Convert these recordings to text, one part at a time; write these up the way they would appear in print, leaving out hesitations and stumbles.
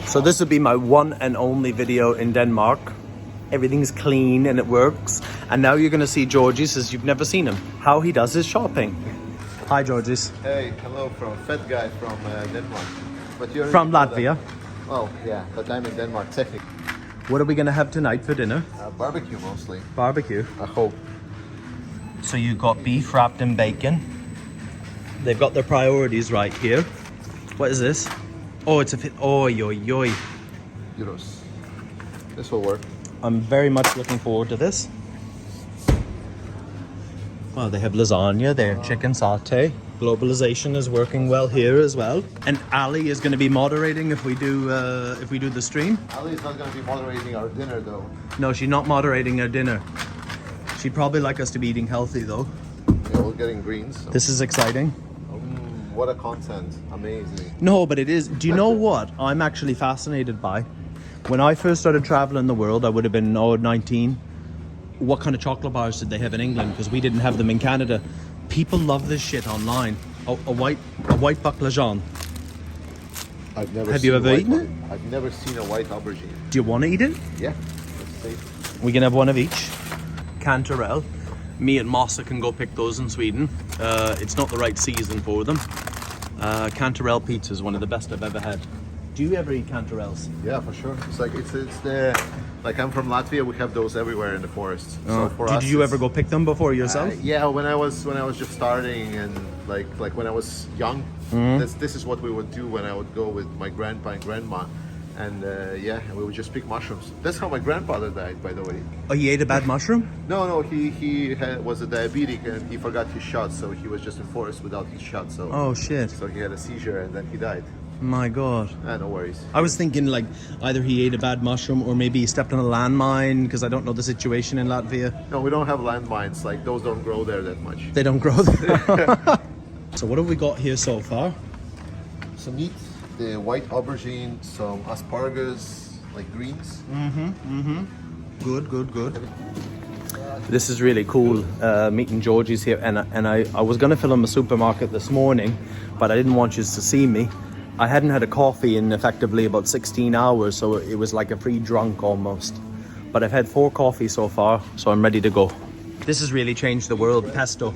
So this would be my one and only video in Denmark. Everything's clean and it works. And now you're gonna see Georgjis as you've never seen him. How he does his shopping. Hi Georgjis. Hey, hello from fat guy from Denmark. But you're From Latvia. Oh yeah, but I'm in Denmark technically. What are we gonna have tonight for dinner? Barbecue mostly. Barbecue. I hope. So you've got beef wrapped in bacon. They've got their priorities right here. What is this? Oh, it's a fit. Oh, yo. Euros. This will work. I'm very much looking forward to this. Well, they have lasagna, they have chicken satay. Globalization is working well here as well. And Ali is going to be moderating if we do the stream. Ali is not going to be moderating our dinner though. No, she's not moderating our dinner. She'd probably like us to be eating healthy though. Yeah, we're getting greens. So. This is exciting. What a content. Amazing. No, but it is. Do you know what I'm actually fascinated by? When I first started traveling the world, I would have been 19. What kind of chocolate bars did they have in England? Because we didn't have them in Canada. People love this shit online. A white baclajan. I've never Have seen you ever eaten it? I've never seen a white aubergine. Do you want to eat it? Yeah. Let's see. We can have one of each. Cantarell. Me and Mossa can go pick those in Sweden. It's not the right season for them. Cantarell pizza is one of the best I've ever had. Do you ever eat cantarells? Yeah, for sure. It's like it's the like I'm from Latvia. We have those everywhere in the forest. So for us, Did you ever go pick them before yourself? Yeah, when I was just starting and like when I was young, this is what we would do when I would go with my grandpa and grandma, and we would just pick mushrooms. That's how my grandfather died, by the way. Oh, he ate a bad mushroom? No, he was a diabetic and he forgot his shot, so he was just in forest without his shot. So Oh shit. so he had a seizure and then he died. My god. No worries. I was thinking like either he ate a bad mushroom or maybe he stepped on a landmine, because I don't know the situation in Latvia. No, we don't have landmines. Like those don't grow there that much. They don't grow there. So what have we got here so far? Some meat, the white aubergine, some asparagus, like greens. Good. This is really cool, meeting Georgjis here, and I was gonna film a supermarket this morning, but I didn't want you to see me. I hadn't had a coffee in effectively about 16 hours, so it was like a free drunk almost. But I've had 4 coffees so far, so I'm ready to go. This has really changed the world. Pesto.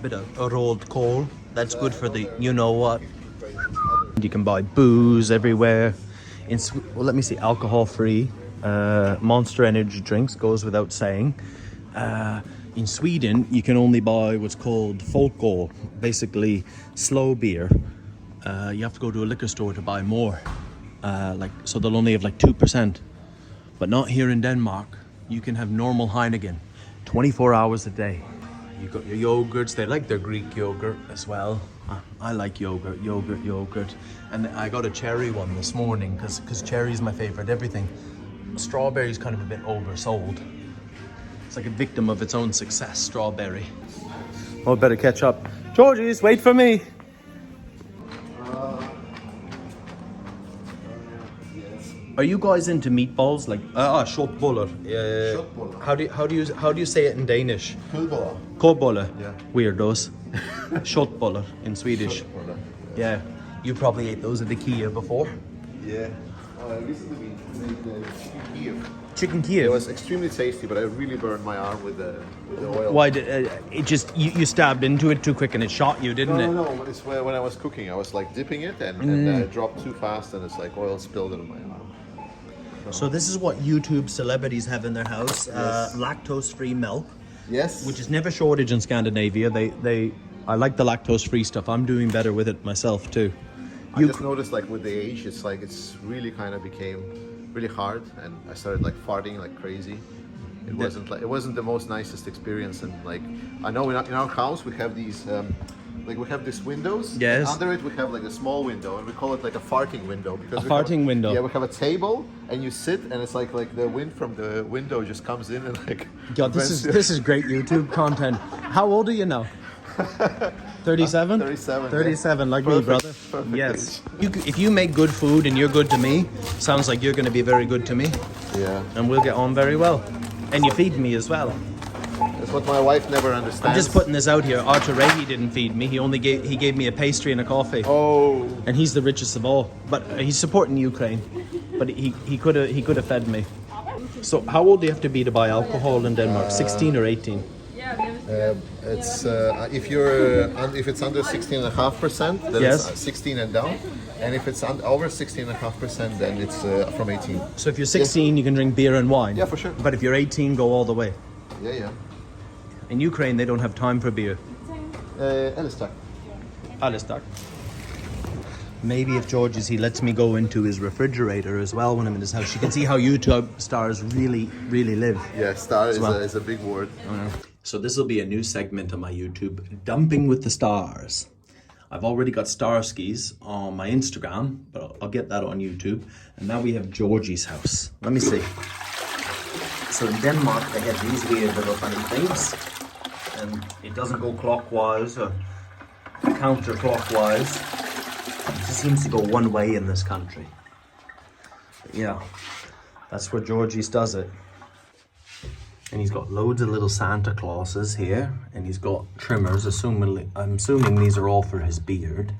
Bit of rolled coal. That's good for the you know what. You can buy booze everywhere. Well, let me see, alcohol free. Monster energy drinks, goes without saying. In Sweden, you can only buy what's called folköl, basically slow beer. You have to go to a liquor store to buy more. So they'll only have like 2%. But not here in Denmark. You can have normal Heineken 24 hours a day. You've got your yogurts. They like their Greek yogurt as well. I like yogurt. And I got a cherry one this morning because cherry's my favorite everything. Strawberry's kind of a bit oversold. It's like a victim of its own success, strawberry. Oh, better catch up. Georgjis, wait for me. Yes. Are you guys into meatballs? Like köttbullar. Köttbullar. How do you say it in Danish? Köttbullar. Köttbullar. Yeah. Weirdos. Köttbullar in Swedish. Köttbullar. Yeah. You probably ate those at IKEA before. Yeah. I recently made the chicken Kiev. Chicken It Kiev. was extremely tasty, but I really burned my arm with the oil. Why did it just you stabbed into it too quick and it shot you, didn't it? No. It's when I was cooking, I was like dipping it and I dropped too fast, and it's like oil spilled into my arm. So this is what YouTube celebrities have in their house: lactose-free milk, Yes. which is never shortage in Scandinavia. I like the lactose-free stuff. I'm doing better with it myself too. I just noticed like with the age, it's really kind of became really hard, and I started like farting like crazy. It wasn't the most nicest experience, and like I know in our house we have these we have these windows. Yes. Under it we have like a small window, and we call it like a farting window because Window. Yeah, we have a table, and you sit, and it's like the wind from the window just comes in and like. God, this is great YouTube content. How old are you now? 37? 37. 37, like Perfect. me, brother. Perfect. Yes. If you make good food and you're good to me, sounds like you're going to be very good to me. Yeah. And we'll get on very well. And you feed me as well. That's what my wife never understands. I'm just putting this out here. Arthur Rehi didn't feed me. He gave me a pastry and a coffee. Oh. And he's the richest of all. But he's supporting Ukraine. But he could have fed me. So how old do you have to be to buy alcohol in Denmark? 16 or 18? It's if it's under 16.5%, then Yes. it's 16 and down, and if it's over 16.5%, then it's from 18. So if you're 16, you can drink beer and wine. Yeah, for sure. But if you're 18, go all the way. Yeah. In Ukraine, they don't have time for beer. Alles Alles. Maybe if Georgjis, he lets me go into his refrigerator as well when I'm in his house. You can see how YouTube stars really, really live. Yeah, star is a big word. So this will be a new segment on my YouTube, Dumping with the Stars. I've already got star skis on my Instagram, but I'll get that on YouTube. And now we have Georgie's house. Let me see. So in Denmark, they have these weird little funny things. And it doesn't go clockwise or counterclockwise. It just seems to go one way in this country. But yeah, that's where Georgie's does it. And he's got loads of little Santa Clauses here, and he's got trimmers. I'm assuming these are all for his beard,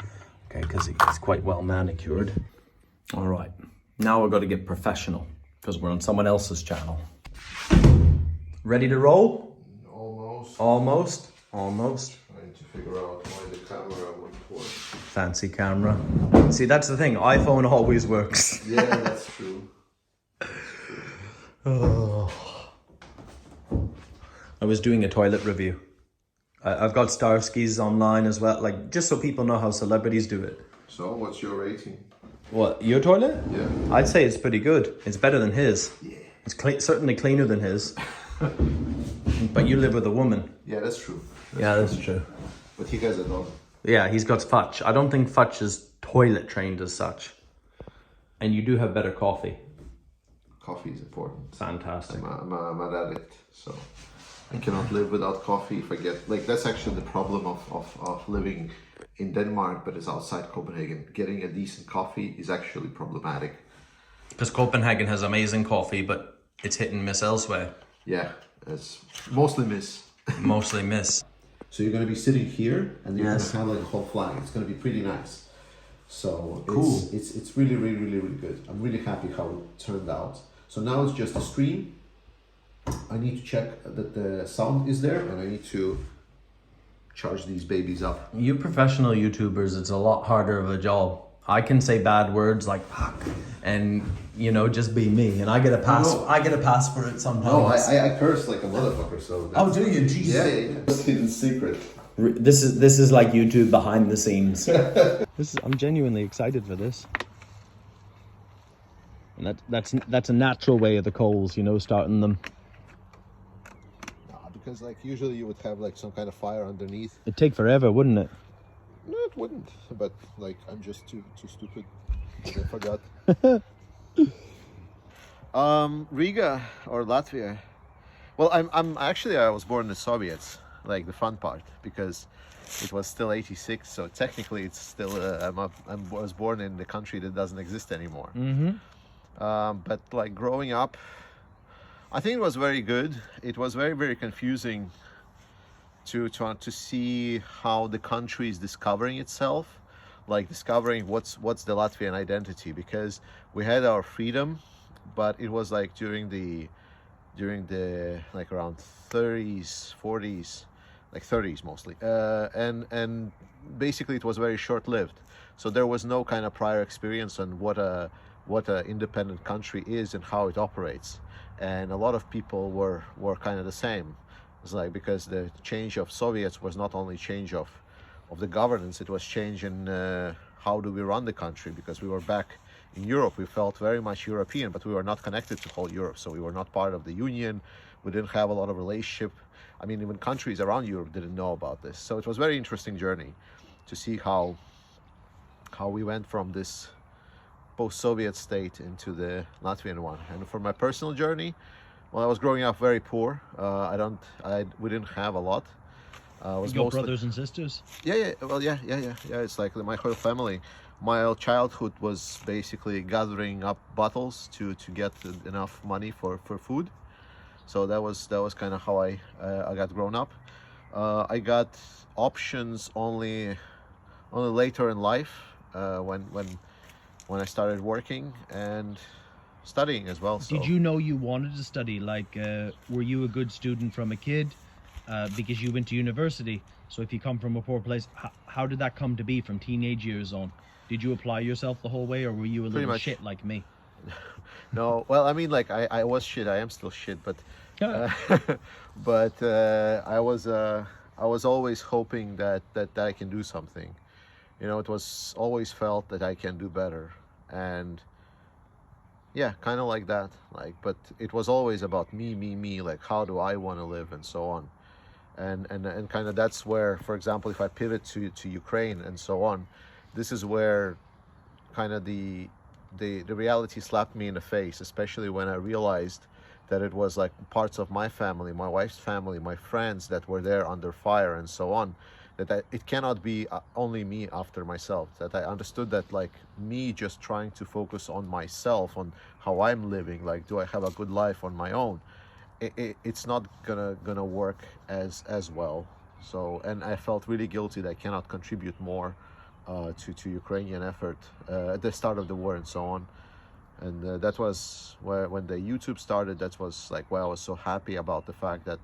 okay, because he's quite well manicured. All right, now we're going to get professional because we're on someone else's channel. Ready to roll? Almost. Trying to figure out why the camera wouldn't work. Fancy camera. See, that's the thing. iPhone always works. Yeah, that's true. Oh. I was doing a toilet review. I've got star skis online as well, like just so people know how celebrities do it. So, what's your rating? What, your toilet? Yeah. I'd say it's pretty good. It's better than his. Yeah. It's certainly cleaner than his. But you live with a woman. Yeah, that's true. That's true. But he has a dog. Yeah, he's got Futch. I don't think Futch is toilet trained as such. And you do have better coffee. Coffee is important. Fantastic. I'm an addict, so I cannot live without coffee. If I get, like, that's actually the problem of living in Denmark, but it's outside Copenhagen. Getting a decent coffee is actually problematic. Because Copenhagen has amazing coffee, but it's hit and miss elsewhere. Yeah, it's mostly miss. Mostly miss. So you're going to be sitting here, and you're Yes. going to have like a whole flag. It's going to be pretty nice. So Cool. It's really, really, really, really good. I'm really happy how it turned out. So now it's just a stream. I need to check that the sound is there, and I need to charge these babies up. You professional YouTubers, it's a lot harder of a job. I can say bad words like fuck and just be me, and I get a pass. No. I get a pass for it sometimes. No, I curse like a motherfucker. So Oh, do you? Jeez. yeah. It's hidden secret. This is like YouTube behind the scenes. I'm genuinely excited for this. And that's a natural way of the coals, starting them. Because like usually you would have like some kind of fire underneath. It'd take forever, wouldn't it? No, it wouldn't. But like I'm just too stupid. I forgot. Riga or Latvia. Well, I was born in the Soviets. Like the fun part, because it was still 86, so technically it's still I was born in the country that doesn't exist anymore. But like growing up, I think it was very good. It was very, very confusing to see how the country is discovering itself, like discovering what's the Latvian identity, because we had our freedom, but it was like during the like around 30s, 40s, like 30s mostly, and basically it was very short-lived. So there was no kind of prior experience on what a independent country is and how it operates, and a lot of people were kind of the same. It's like, because the change of Soviets was not only change of the governance, it was change in how do we run the country, because we were back in Europe. We felt very much European, but we were not connected to whole Europe, so we were not part of the Union. We didn't have a lot of relationship. I mean, even countries around Europe didn't know about this. So it was a very interesting journey to see how we went from this post-Soviet state into the Latvian one. And for my personal journey, well, I was growing up very poor. We didn't have a lot. Your brothers and sisters? Yeah. It's like my whole family. My childhood was basically gathering up bottles to get enough money for food. So that was kind of how I got grown up. I got options only later in life, when I started working and studying as well. So Did you know you wanted to study? Like, were you a good student from a kid? Because you went to university. So if you come from a poor place, how did that come to be from teenage years on? Did you apply yourself the whole way, or were you a little much. shit like me? No, well, I mean, like I was shit. I am still shit, but I was always hoping that I can do something. You know, it was always felt that I can do better, and yeah, kind of like that. Like, but it was always about me. Like, how do I want to live, and so on. And kind of that's where, for example, if I pivot to Ukraine and so on, this is where kind of the reality slapped me in the face, especially when I realized that it was like parts of my family, my wife's family, my friends that were there under fire and so on, that it cannot be only me after myself. That I understood that, like, me just trying to focus on myself, on how I'm living, like, do I have a good life on my own, it's not gonna work as well. So, and I felt really guilty that I cannot contribute more to Ukrainian effort at the start of the war and so on. And that was when the YouTube started. That was like why I was so happy about the fact that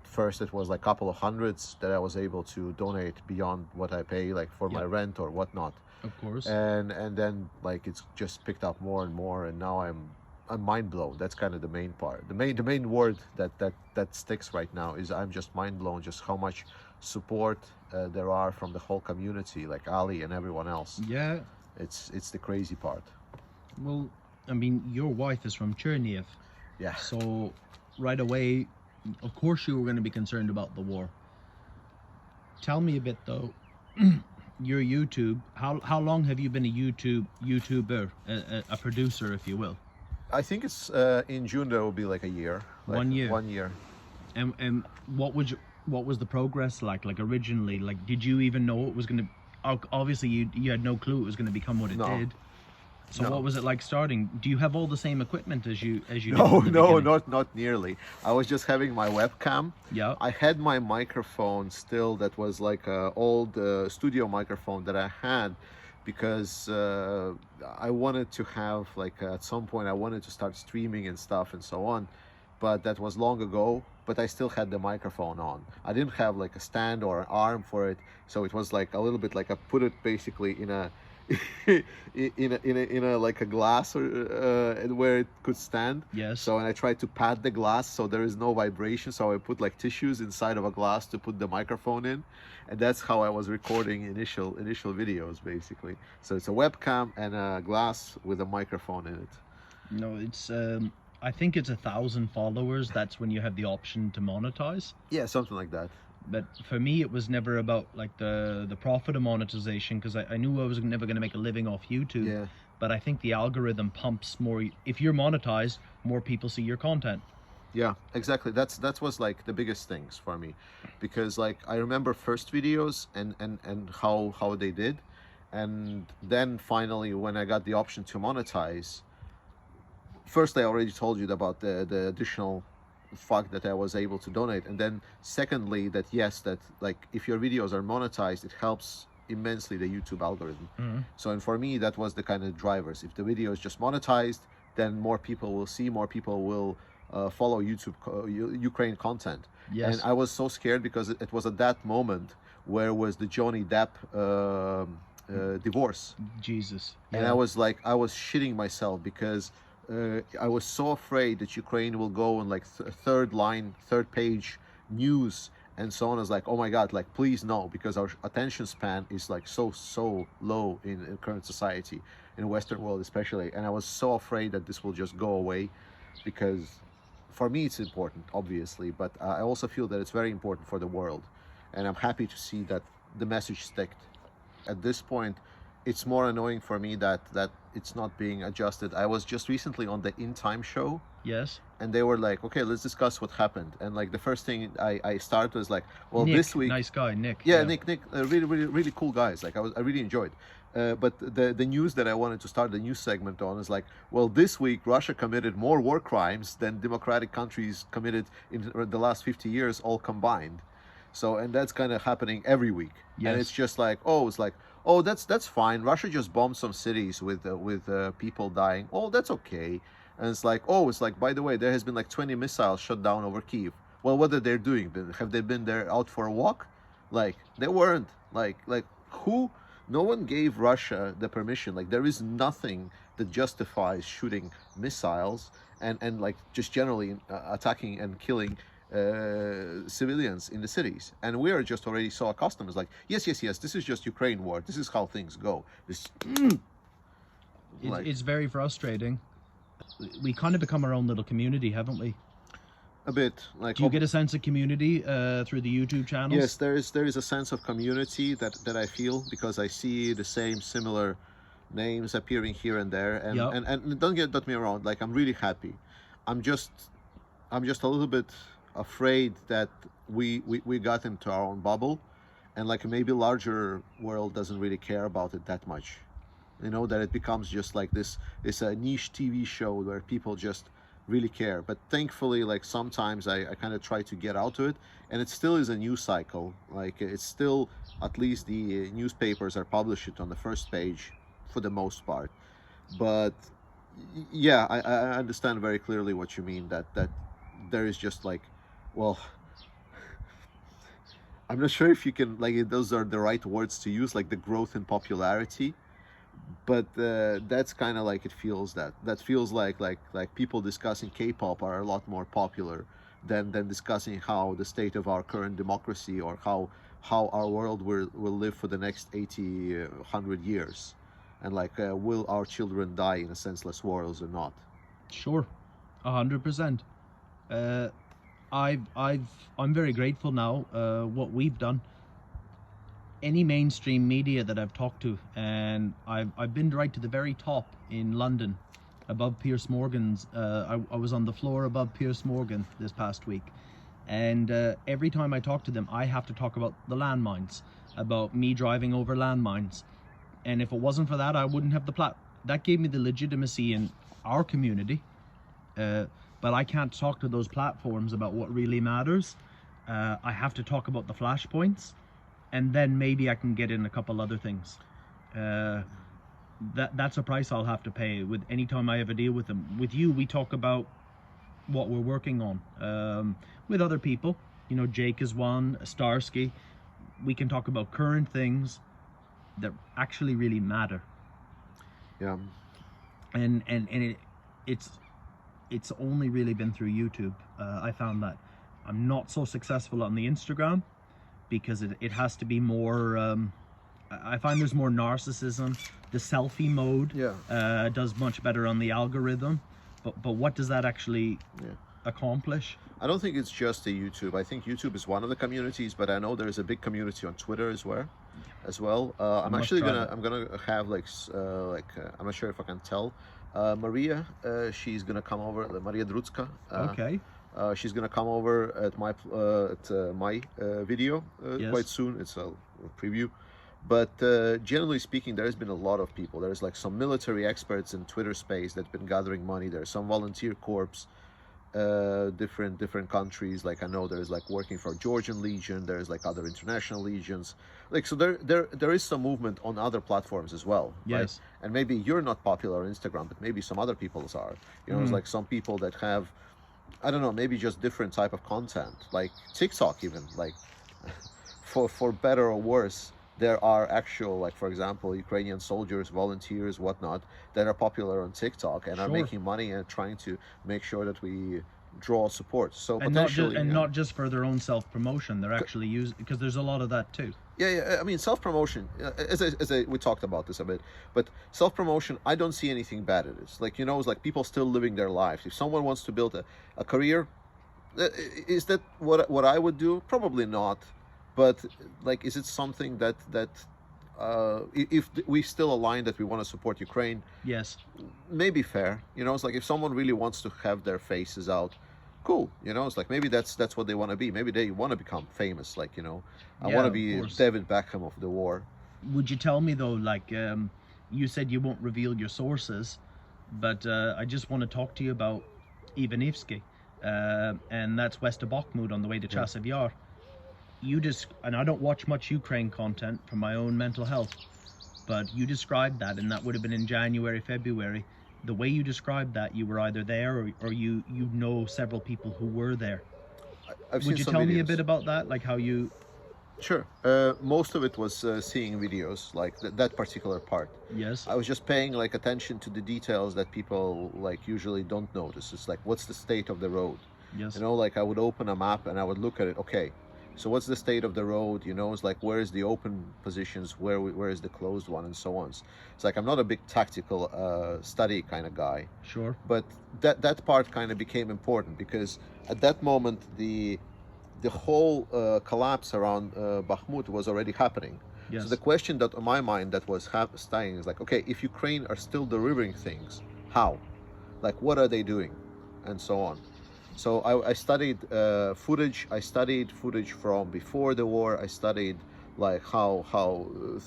first it was like a couple of hundreds that I was able to donate beyond what I pay, like for my rent or whatnot. Of course. And then like it's just picked up more and more, and now I'm mind blown. That's kind of the main part. The main word that sticks right now is I'm just mind blown, just how much support there are from the whole community, like Ali and everyone else. Yeah. It's the crazy part. Well, I mean, your wife is from Chernihiv. Yeah. So right away, of course you were going to be concerned about the war. Tell me a bit though. Your YouTube, how long have you been a YouTuber, a producer, if you will? I think it's in June there will be like a year. Like 1 year. 1 year. And what was the progress like? Like originally, like did you even know it was going to? Obviously, you had no clue it was going to become what it did. So what was it like starting? Do you have all the same equipment as you did? No, not nearly. I was just having my webcam. Yeah. I had my microphone still that was like a old studio microphone that I had because I wanted to have like at some point I wanted to start streaming and stuff and so on, but that was long ago. But I still had the microphone on. I didn't have like a stand or an arm for it, so it was like a little bit like I put it basically in a in a like a glass or where it could stand. Yes. So and I tried to pad the glass so there is no vibration. So I put like tissues inside of a glass to put the microphone in, and that's how I was recording initial videos basically. So it's a webcam and a glass with a microphone in it. No, it's I think it's 1,000 followers. That's when you have the option to monetize. Yeah, something like that. But for me, it was never about like the profit of monetization, because I knew I was never going to make a living off YouTube. Yeah. But I think the algorithm pumps more. If you're monetized, more people see your content. Yeah, exactly. That was like the biggest things for me, because like I remember first videos and how they did, and then finally when I got the option to monetize. First, I already told you about the additional fact that I was able to donate, and then secondly that yes, that like if your videos are monetized, it helps immensely the YouTube algorithm. So and for me that was the kind of drivers. If the video is just monetized, then more people will see, more people will follow YouTube Ukraine content. Yes. And I was so scared because it was at that moment where was the Johnny Depp divorce. Jesus. And I was like, I was shitting myself because I was so afraid that Ukraine will go on like third page news and so on. I was like, oh my God, like please no, because our attention span is like so low in current society, in the Western world especially. And I was so afraid that this will just go away, because for me it's important, obviously, but I also feel that it's very important for the world. And I'm happy to see that the message sticked. At this point, it's more annoying for me that it's not being adjusted. I was just recently on the In Time show. Yes. And they were like, okay, let's discuss what happened. And like the first thing I started was like, well, Nick, this week. nice guy, Nick. Yeah, Nick, really cool guys. Like I really enjoyed. But the news that I wanted to start the news segment on is like, well, this week Russia committed more war crimes than democratic countries committed in the last 50 years all combined. So, and that's kind of happening every week. Yes. And it's just like, oh, it's like, oh, that's fine. Russia just bombed some cities with people dying. Oh, that's okay. And it's like, oh, it's like, by the way, there has been like 20 missiles shot down over Kyiv. Well, what are they doing? Have they been there out for a walk? Like, they weren't. Like who? No one gave Russia the permission. Like, there is nothing that justifies shooting missiles and like just generally attacking and killing civilians in the cities. And we are just already so accustomed. It's like, yes, this is just Ukraine war. This is how things go. It's very frustrating. We kind of become our own little community, haven't we? A bit. Like, do you get a sense of community through the YouTube channels? Yes, there is a sense of community that I feel, because I see the same similar names appearing here and there. And yep. and don't get me wrong, like, I'm really happy. I'm just a little bit afraid that we got into our own bubble, and like maybe larger world doesn't really care about it that much. You know, that it becomes just like this a niche TV show where people just really care. But thankfully, like, sometimes I kind of try to get out to it, and it still is a news cycle. Like, it's still, at least the newspapers are published it on the first page for the most part. But yeah, I understand very clearly what you mean, that there is just like, well, I'm not sure if you can, like, those are the right words to use, like the growth in popularity. But that's kind of like, it feels that feels like people discussing K-pop are a lot more popular than discussing how the state of our current democracy, or how our world will live for the next 80, 100 years, and like, will our children die in a senseless wars or not? Sure, 100%. I'm very grateful now. What we've done. Any mainstream media that I've talked to, and I've been right to the very top in London, above Piers Morgan's. I was on the floor above Piers Morgan this past week, and every time I talk to them, I have to talk about the landmines, about me driving over landmines. And if it wasn't for that, I wouldn't have that gave me the legitimacy in our community. But I can't talk to those platforms about what really matters. I have to talk about the flashpoints. And then maybe I can get in a couple other things. That's a price I'll have to pay with any time I ever deal with them. With you, we talk about what we're working on. With other people, you know, Jake is one, Starsky. We can talk about current things that actually really matter. Yeah. And it's only really been through YouTube. I found that I'm not so successful on the Instagram, because it has to be more, I find there's more narcissism. The selfie mode does much better on the algorithm, but what does that actually accomplish? I don't think it's just the YouTube. I think YouTube is one of the communities, but I know there's a big community on Twitter as well. I'm actually gonna have like I'm not sure if I can tell, Maria, she's gonna come over, Maria Drutska. Okay. She's gonna come over at my video quite soon. It's a preview, but generally speaking, there has been a lot of people. There's like some military experts in Twitter space that's been gathering money. There's some volunteer corps, different countries. Like, I know there's like working for Georgian Legion. There's like other international legions. Like, so there is some movement on other platforms as well. Yes. Right? And maybe you're not popular on Instagram, but maybe some other people's are. You know, it's like some people that have, I don't know, maybe just different type of content, like TikTok even, like for better or worse, there are actual, like, for example, Ukrainian soldiers, volunteers, whatnot, that are popular on TikTok and are making money and trying to make sure that we draw support. So and potentially, not just for their own self-promotion, they're actually using, because there's a lot of that too. Yeah. I mean, self-promotion, we talked about this a bit, but self-promotion, I don't see anything bad in it. Like, you know, it's like people still living their lives. If someone wants to build a career, is that what I would do? Probably not. But like, is it something that if we still align that we want to support Ukraine? Yes. Maybe fair. You know, it's like if someone really wants to have their faces out, cool. You know, it's like maybe that's what they want to be. Maybe they want to become famous. Like, you know, I want to be David Beckham of the war. Would you tell me though, like, you said you won't reveal your sources, but I just want to talk to you about Ivanivsky, and that's west of Bakhmut on the way to Chasiv Yar. You just, and I don't watch much Ukraine content for my own mental health, but you described that, and that would have been in January, February. The way you described that, you were either there or you know several people who were there. I've Would seen you some tell videos. me a bit about that, like how you? Sure. Most of it was seeing videos, like that particular part. Yes. I was just paying like attention to the details that people like usually don't notice. It's like, what's the state of the road? Yes. You know, like I would open a map and I would look at it. Okay, so what's the state of the road? You know, it's like, where is the open positions? Where is the closed one, and so on. It's like, I'm not a big tactical study kind of guy. Sure. But that part kind of became important because at that moment the whole collapse around Bakhmut was already happening. Yes. So the question that on my mind that was staying is like, okay, if Ukraine are still delivering things, how? Like, what are they doing? And so on. So I studied footage. I studied footage from before the war. I studied like how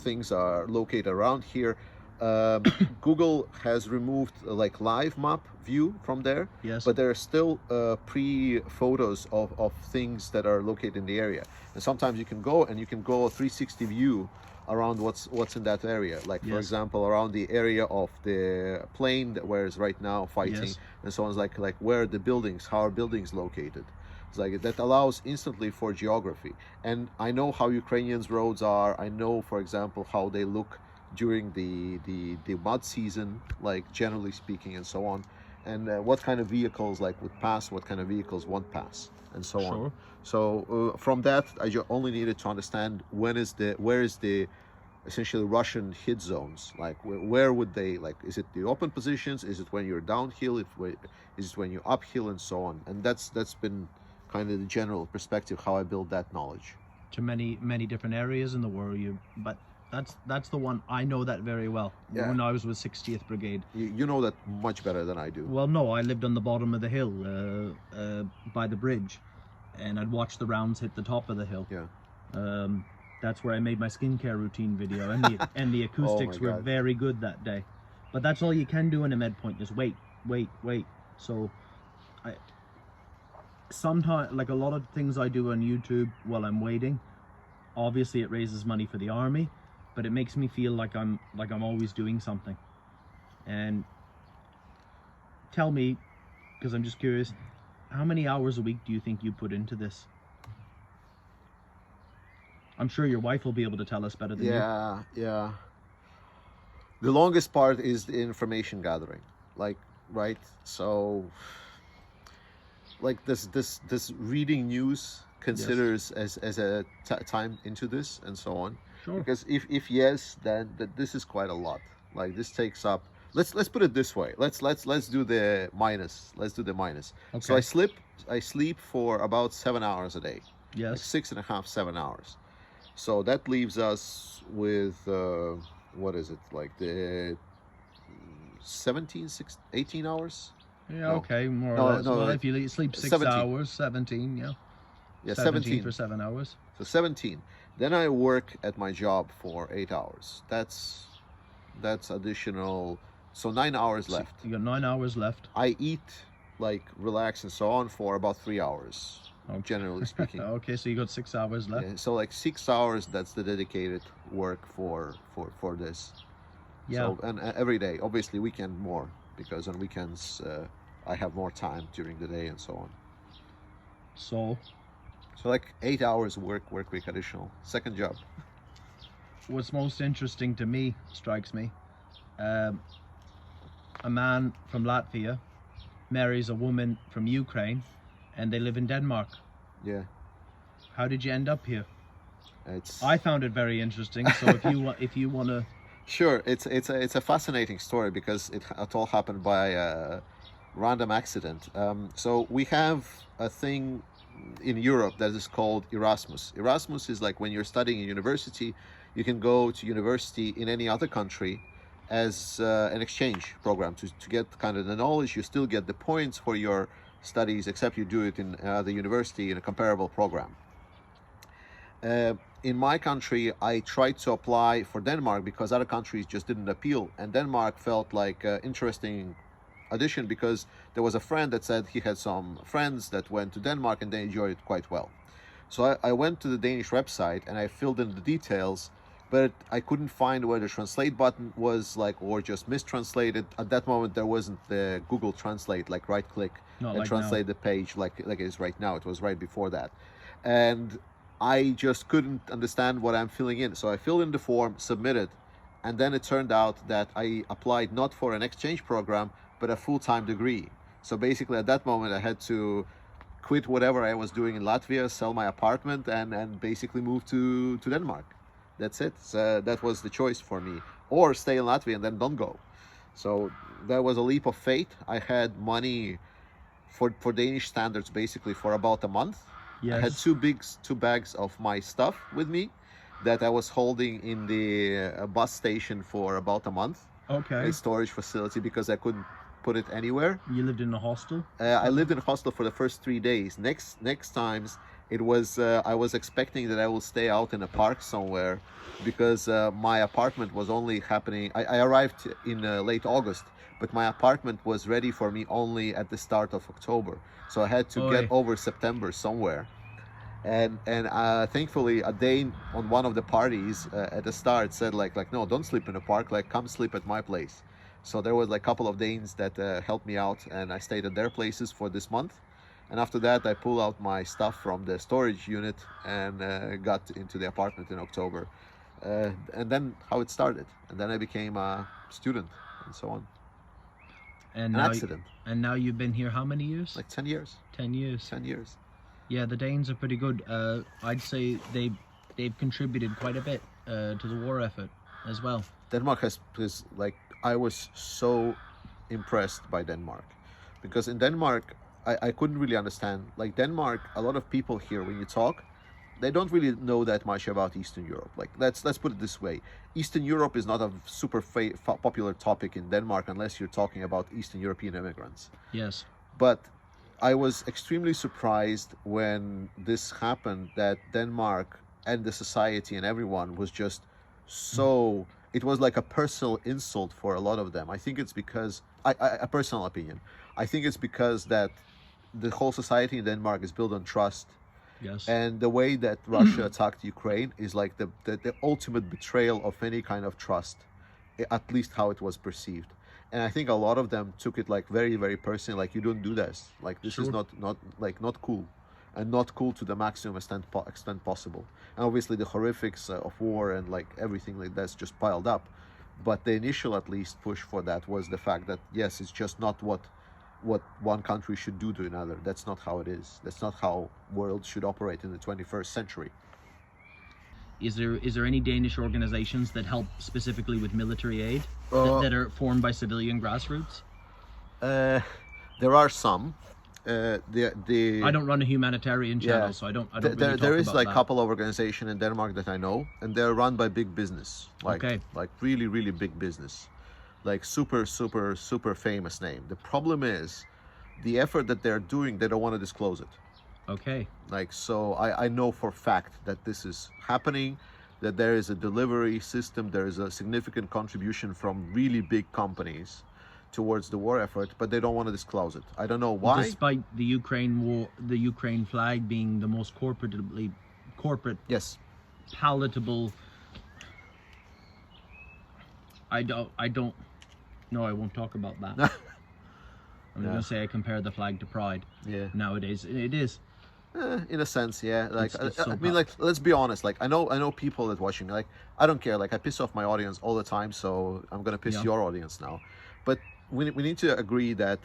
things are located around here. Google has removed like live map view from there, Yes. but there are still pre photos of things that are located in the area, and sometimes you can go and you can go a 360 view around what's in that area, like for Yes. example around the area of the plane that where is right now fighting. Yes. And so on, like where are the buildings, how are buildings located. It's like that allows instantly for geography, and I know how Ukrainians roads are. I know, for example, how they look during the mud season, like generally speaking, and so on, and what kind of vehicles like would pass, what kind of vehicles won't pass, and so Sure. on. So from that, I only needed to understand where is the essentially Russian hit zones, like where would they, like, is it the open positions, is it when you're downhill, is it when you're uphill, and so on. And that's been kind of the general perspective how I build that knowledge To many different areas in the world, but that's the one I know that very well. Yeah. When I was with 60th Brigade. you know that much better than I do. Well, no, I lived on the bottom of the hill, by the bridge, and I'd watch the rounds hit the top of the hill. Yeah. That's where I made my skincare routine video, and the acoustics Oh my were God. very good that day. But that's all you can do in a med point is wait. So, sometimes, like a lot of things I do on YouTube while I'm waiting, obviously it raises money for the army, but it makes me feel like I'm always doing something. And tell me, because I'm just curious, how many hours a week do you think you put into this? I'm sure your wife will be able to tell us better than you. Yeah. The longest part is the information gathering, like, right? So, like this reading news considers as a time into this, and so on. Sure. Because if yes, then this is quite a lot. Like, this takes up. Let's put it this way. Let's do the minus. Let's do the minus. Okay. So I sleep for about 7 hours a day. Yes. Like 6.5, 7 hours. So that leaves us with what is it, like the 18 hours? Yeah, No. okay, more No, or less. no, Well, like if you sleep 6 17. hours, 17, yeah. Yeah, 17 17. for 7 hours. So 17. Then I work at my job for 8 hours. That's additional. So 9 hours left. You got 9 hours left. I eat, like, relax and so on for about 3 hours, Okay. generally speaking. Okay, so you got 6 hours left. Yeah, so like 6 hours, that's the dedicated work for this. Yeah. So, and every day, obviously weekend more, because on weekends I have more time during the day and so on. So, like 8 hours work week additional. Second job. what's most interesting to me, strikes me, a man from Latvia marries a woman from Ukraine, and they live in Denmark. Yeah. How did you end up here? It's. I found it very interesting. So if you want to, Sure, it's a fascinating story because it all happened by a random accident. So we have a thing in Europe that is called Erasmus. Erasmus is like when you're studying in university, you can go to university in any other country as an exchange program to get kind of the knowledge. You still get the points for your studies, except you do it in the university in a comparable program. in my country, I tried to apply for Denmark because other countries just didn't appeal, and Denmark felt like an interesting addition because there was a friend that said he had some friends that went to Denmark and they enjoyed it quite well. So I went to the Danish website and I filled in the details, but I couldn't find where the translate button was, like, or just mistranslated. At that moment, there wasn't the Google Translate, like right click Not and like translate now. the page like it is right now. It was right before that. And I just couldn't understand what I'm filling in. So I filled in the form, submitted, and then it turned out that I applied not for an exchange program, but a full-time degree. So basically at that moment I had to quit whatever I was doing in Latvia, sell my apartment, and basically move to Denmark. That's it. So that was the choice for me. Or stay in Latvia and then don't go. So that was a leap of faith. I had money for Danish standards basically for about a month. I had Yes. two bags of my stuff with me that I was holding in the bus station for about a month. Okay. A storage facility because I couldn't put it anywhere. You lived in a hostel? I lived in a hostel for the first 3 days. Next times it was I was expecting that I will stay out in a park somewhere because my apartment was only happening. I arrived in late August, but my apartment was ready for me only at the start of October. So I had to get Oy. over September somewhere. And thankfully a Dane on one of the parties at the start said like no, don't sleep in the park, like come sleep at my place. So there was like a couple of Danes that helped me out, and I stayed at their places for this month. And after that I pulled out my stuff from the storage unit and got into the apartment in October. And then how it started, and then I became a student and so on. And An now, accident. and now you've been here how many years? Like 10 years. 10 years. 10 years. Yeah, the Danes are pretty good. I'd say they've contributed quite a bit to the war effort as well. Denmark has like, I was so impressed by Denmark because in Denmark I couldn't really understand, like Denmark, a lot of people here when you talk, they don't really know that much about Eastern Europe. Like let's put it this way, Eastern Europe is not a super popular topic in Denmark unless you're talking about Eastern European immigrants. Yes. But I was extremely surprised when this happened that Denmark and the society and everyone was just so, it was like a personal insult for a lot of them. I think it's because, a personal opinion, I think it's because that the whole society in Denmark is built on trust. Yes. And the way that Russia attacked Ukraine is like the ultimate betrayal of any kind of trust, at least how it was perceived. And I think a lot of them took it like very, very personally, like you don't do this, like this is Sure. not cool, and not cool to the maximum extent possible. And obviously the horrifics of war and like everything like that's just piled up. But the initial, at least, push for that was the fact that yes, it's just not what one country should do to another. That's not how it is. That's not how world should operate in the 21st century. Is there any Danish organizations that help specifically with military aid that are formed by civilian grassroots? There are some. The I don't run a humanitarian channel, Yeah. so I don't really talk There is about like that. a couple of organizations in Denmark that I know, and they're run by big business, Okay. like really, really big business, like super, super, super famous name. The problem is the effort that they're doing, they don't want to disclose it. Okay. Like, so I know for a fact that this is happening, that there is a delivery system, there is a significant contribution from really big companies towards the war effort, but they don't want to disclose it. I don't know why. Despite the Ukraine war, the Ukraine flag being the most corporate, Yes. palatable. I don't. No, I won't talk about that. I'm Yeah. gonna say I compare the flag to pride. Yeah. Nowadays, it is. In a sense, yeah. Like, It's so I mean, like, let's be honest. Like, I know people that watching me. Like, I don't care. Like, I piss off my audience all the time, so I'm gonna piss Yeah. your audience now. But we need to agree that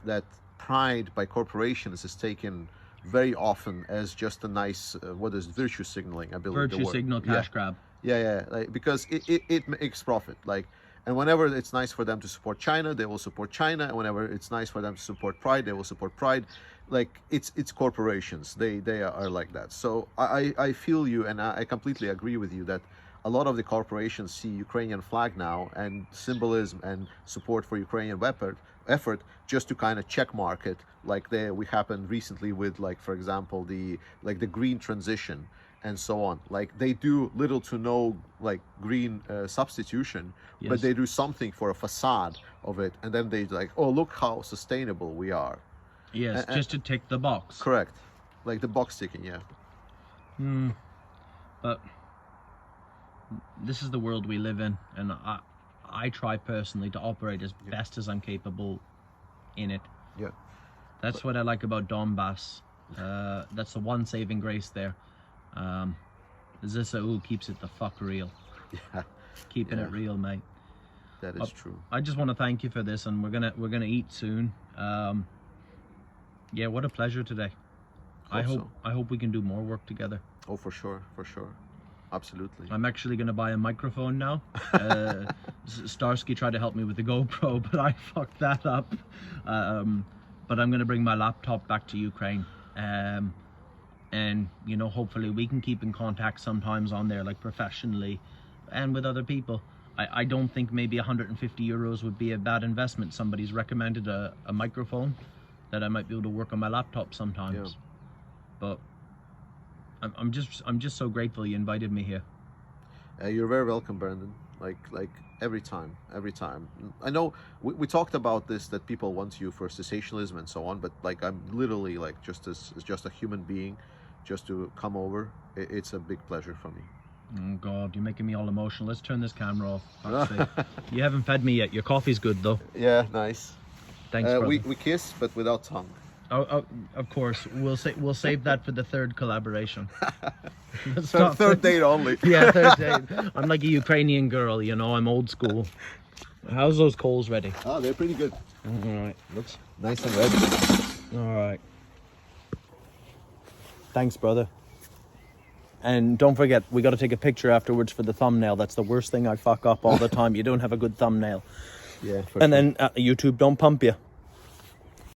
pride by corporations is taken very often as just a nice what is virtue signaling, I believe. the Virtue word. signal, Yeah. cash grab. Yeah, like, because it makes profit. Like, and whenever it's nice for them to support China, they will support China. And whenever it's nice for them to support Pride, they will support Pride. Like, it's corporations. They are like that. So I feel you, and I completely agree with you that a lot of the corporations see Ukrainian flag now and symbolism and support for Ukrainian effort just to kind of check mark it, like we happened recently with, like, for example, the green transition. and so on. Like they do little to no like green substitution, but Yes. they do something for a facade of it, and then they like, oh, look how sustainable we are. Yes, just to tick the box. Correct, like the box ticking, yeah. But this is the world we live in, and I try personally to operate as best as I'm capable in it. Yeah. That's what I like about Donbas. That's the one saving grace there. Zissa keeps it the fuck real. Yeah, Keeping it real, mate. that is true. I just want to thank you for this, and we're gonna eat soon. Yeah, what a pleasure today. I hope we can do more work together. Oh, for sure, absolutely. I'm actually gonna buy a microphone now. Starsky tried to help me with the GoPro, but I fucked that up. But I'm gonna bring my laptop back to Ukraine, and you know, hopefully we can keep in contact sometimes on there, like professionally, and with other people. I don't think maybe 150 euros would be a bad investment. Somebody's recommended a microphone that I might be able to work on my laptop sometimes. Yeah. But I'm just so grateful you invited me here. You're very welcome, Brandon. Like every time. I know we talked about this, that people want you for sensationalism and so on, but like I'm literally like just a human being, just to come over. It's a big pleasure for me. Oh God, you're making me all emotional. Let's turn this camera off. Actually, you haven't fed me yet. Your coffee's good though. Yeah, nice. Thanks, brother. We kiss, but without tongue. Oh, of course. We'll save that for the third collaboration. Third date only. Yeah, third date. I'm like a Ukrainian girl, you know. I'm old school. How's those coals ready? Oh, they're pretty good. All right. Looks nice and red. All right. Thanks, brother. And don't forget, we got to take a picture afterwards for the thumbnail. That's the worst thing I fuck up all the time. You don't have a good thumbnail. Yeah. And then YouTube don't pump you.